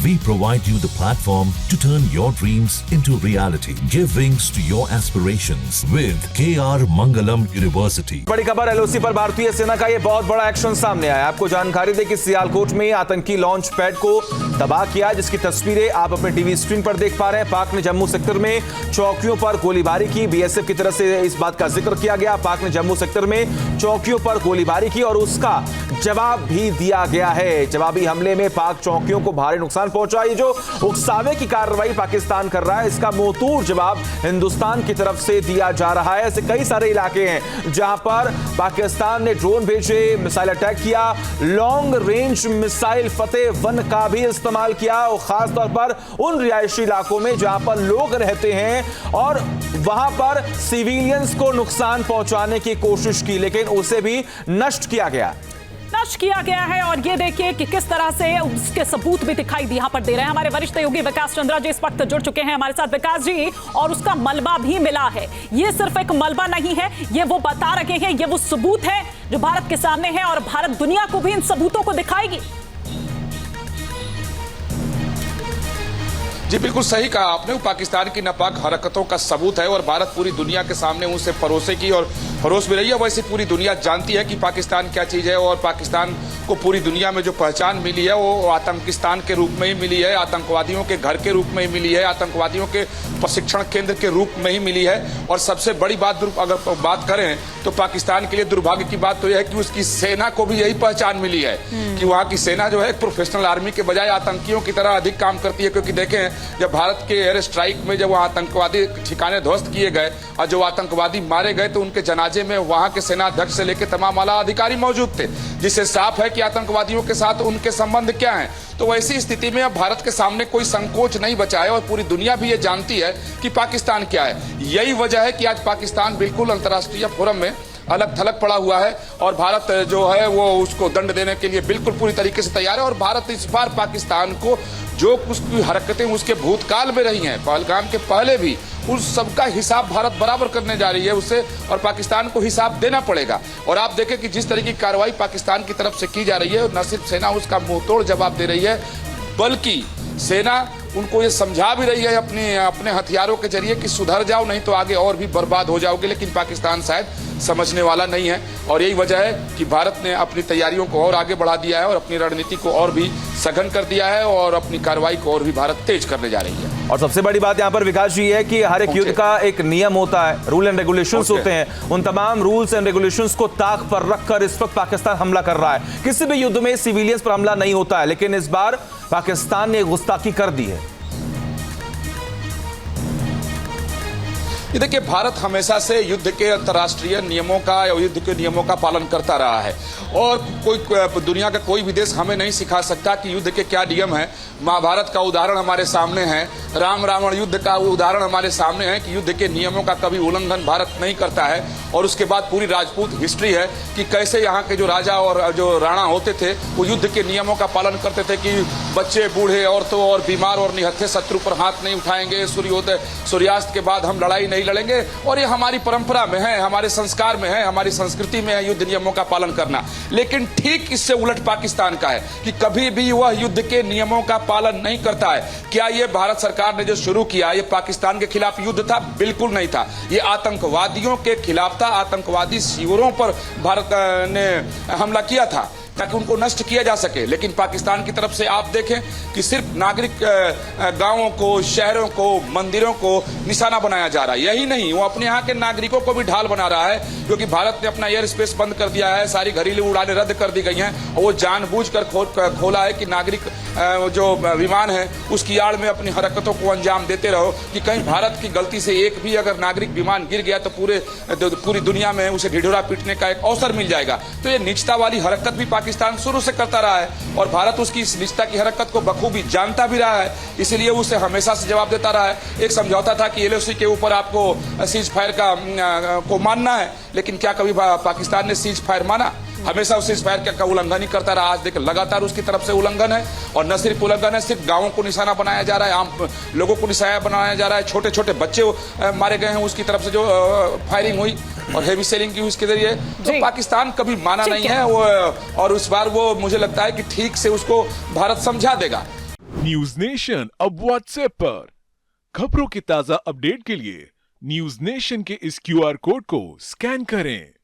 We provide you the platform to turn your dreams into reality. Give wings to your aspirations with KR Mangalam University. बड़ी खबर LOC पर भारतीय सेना का ये बहुत बड़ा एक्शन सामने आया। आपको जानकारी दे कि सियालकोट में आतंकी लॉन्च पैड को तबाह किया, जिसकी तस्वीरें आप अपने टीवी स्क्रीन पर देख पा रहे हैं। पाक ने जम्मू सेक्टर में चौकियों पर गोलीबारी की। बीएसएफ की तरफ से इस बात का जिक्र किया गया। पाक ने जम्मू सेक्टर में चौकियों पर गोलीबारी की और उसका जवाब भी दिया गया है। जवाबी हमले में पाक चौकियों को भारी नुकसान पहुंचा। ये जो उकसावे की कार्रवाई पाकिस्तान कर रहा है, इसका मुंहतोड़ जवाब हिंदुस्तान की तरफ से दिया जा रहा है। ऐसे कई सारे इलाके हैं जहां पर पाकिस्तान ने ड्रोन भेजे, मिसाइल अटैक किया, लॉन्ग रेंज मिसाइल फतेह 1 का भी इस्तेमाल किया, और खास तौर पर उन रिहायशी इलाकों में जहां पर लोग रहते हैं और वहां पर सिविलियंस को नुकसान पहुंचाने की कोशिश की, लेकिन उसे भी नष्ट किया गया है। और ये देखिए कि किस तरह से उसके सबूत भी दिखाई यहां पर दे रहे हैं। हमारे वरिष्ठ सहयोगी विकास चंद्रा जी इस वक्त जुड़ चुके हैं हमारे साथ। विकास जी, और उसका मलबा भी मिला है। ये सिर्फ एक मलबा नहीं है, ये वो बता रहे हैं, ये वो सबूत है जो भारत के सामने है और भारत दुनिया को भी इन सबूतों को दिखाएगी। जी बिल्कुल सही कहा आपने। वो पाकिस्तान की नापाक हरकतों का सबूत है और भारत पूरी दुनिया के सामने उसे परोसेगी और परोस भी रही है। वैसे पूरी दुनिया जानती है कि पाकिस्तान क्या चीज़ है और पाकिस्तान को पूरी दुनिया में जो पहचान मिली है वो आतंकिस्तान के रूप में ही मिली है, आतंकवादियों के घर के रूप में ही मिली है, आतंकवादियों के प्रशिक्षण केंद्र के रूप में ही मिली है। और सबसे बड़ी बात अगर बात करें तो पाकिस्तान के लिए दुर्भाग्य की बात तो यह है कि उसकी सेना को भी यही पहचान मिली है कि वहाँ की सेना जो है प्रोफेशनल आर्मी के बजाय आतंकियों की तरह अधिक काम करती है। क्योंकि देखें, जब भारत के एयर स्ट्राइक में जब वहाँ आतंकवादी ठिकाने ध्वस्त किए गए और जो आतंकवादी मारे गए तो उनके जनाजे में वहाँ के सेना अध्यक्ष से लेकर तमाम आला अधिकारी मौजूद थे, जिससे साफ है कि आतंकवादियों के साथ उनके संबंध क्या हैं। तो वैसी स्थिति में अब भारत के सामने कोई संकोच नहीं बचा है और पूरी दुनिया भी ये जानती है कि पाकिस्तान क्या है। यही वजह है कि आज पाकिस्तान बिल्कुल अंतर्राष्ट्रीय फोरम में अलग थलग पड़ा हुआ है और भारत जो है वो उसको दंड देने के लिए बिल्कुल पूरी तरीके से तैयार है। और भारत इस बार पाकिस्तान को जो कुछ हरकतें उसके भूतकाल में रही हैं, पहलगाम के पहले भी, उस सबका हिसाब भारत बराबर करने जा रही है उससे, और पाकिस्तान को हिसाब देना पड़ेगा। और आप देखें कि जिस तरह की कार्रवाई पाकिस्तान की तरफ से की जा रही है, न सिर्फ सेना उसका मुंहतोड़ जवाब दे रही है, बल्कि सेना उनको ये समझा भी रही है अपने हथियारों के जरिए कि सुधर जाओ, नहीं तो आगे और भी बर्बाद हो जाओगे। लेकिन पाकिस्तान शायद समझने वाला नहीं है और यही वजह है कि भारत ने अपनी तैयारियों को और आगे बढ़ा दिया है और अपनी रणनीति को और भी सघन कर दिया है और अपनी कार्रवाई को और भी भारत तेज करने जा रही है। और सबसे बड़ी बात यहाँ पर विकास जी है कि हर एक युद्ध का एक नियम होता है, रूल एंड रेगुलेशंस होते हैं। उन तमाम रूल्स एंड रेगुलेशंस को ताक पर रखकर इस वक्त पाकिस्तान हमला कर रहा है। किसी भी युद्ध में सिविलियंस पर हमला नहीं होता है, लेकिन इस बार पाकिस्तान ने गुस्ताखी कर दी है। ये देखिए, भारत हमेशा से युद्ध के अंतर्राष्ट्रीय नियमों का या युद्ध के नियमों का पालन करता रहा है और कोई दुनिया का कोई भी देश हमें नहीं सिखा सकता कि युद्ध के क्या नियम है। महाभारत का उदाहरण हमारे सामने है, राम रावण युद्ध का उदाहरण हमारे सामने है कि युद्ध के नियमों का कभी उल्लंघन भारत नहीं करता है। और उसके बाद पूरी राजपूत हिस्ट्री है कि कैसे यहाँ के जो राजा और जो राणा होते थे वो युद्ध के नियमों का पालन करते थे कि बच्चे, बूढ़े, औरतों और बीमार और निहत्थे शत्रु पर हाथ नहीं उठाएंगे, सूर्यास्त के बाद हम लड़ाई नहीं लड़ेंगे। और ये हमारी परंपरा में है, हमारे संस्कार में है, हमारी संस्कृति में है युद्ध नियमों का पालन करना। लेकिन ठीक इससे उलट पाकिस्तान का है कि कभी भी वह युद्ध के नियमों का पालन नहीं करता है। क्या ये भारत सरकार ने जो शुरू किया ये पाकिस्तान के खिलाफ युद्ध था? बिल्कुल नहीं था। ये आतंकवादियों के खिलाफ था। आतंकवादी शिविरों पर भारत ने हमला किया था ताकि उनको नष्ट किया जा सके। लेकिन पाकिस्तान की तरफ से आप देखें कि सिर्फ नागरिक गांवों को, शहरों को, मंदिरों को निशाना बनाया जा रहा है। यही नहीं, वो अपने यहाँ के नागरिकों को भी ढाल बना रहा है, क्योंकि भारत ने अपना एयर स्पेस बंद कर दिया है, सारी घरेलू उड़ानें रद्द कर दी गई हैं और वो जानबूझकर खोला है कि नागरिक जो विमान है उसकी आड़ में अपनी हरकतों को अंजाम देते रहो कि कहीं भारत की गलती से एक भी अगर नागरिक विमान गिर गया तो पूरी दुनिया में उसे ढिढोरा पीटने का एक अवसर मिल जाएगा। तो ये नीचता वाली हरकत भी पाकिस्तान शुरू से करता रहा है और भारत उसकी इस निष्ठा की हरकत को बखूबी जानता भी रहा है, इसलिए उसे हमेशा से जवाब देता रहा है। एक समझौता था कि एलओसी के ऊपर आपको सीज फायर को मानना है, लेकिन क्या कभी पाकिस्तान ने सीज फायर माना? हमेशा उस फायर का उल्लंघन ही करता रहा। आज देख लगातार उसकी तरफ से उल्लंघन है और न सिर्फ उल्लंघन है, सिर्फ गांवों को निशाना बनाया जा रहा है, आम लोगों को निशाना बनाया जा रहा है, छोटे छोटे बच्चे मारे गए हैं उसकी तरफ से जो फायरिंग हुई और हेवी सेलिंग की उसके जरिए। तो पाकिस्तान कभी माना नहीं है वो, और उस बार वो मुझे लगता है कि ठीक से उसको भारत समझा देगा। न्यूज नेशन अब व्हाट्सएप पर। खबरों की ताजा अपडेट के लिए न्यूज नेशन के इस QR कोड को स्कैन करें।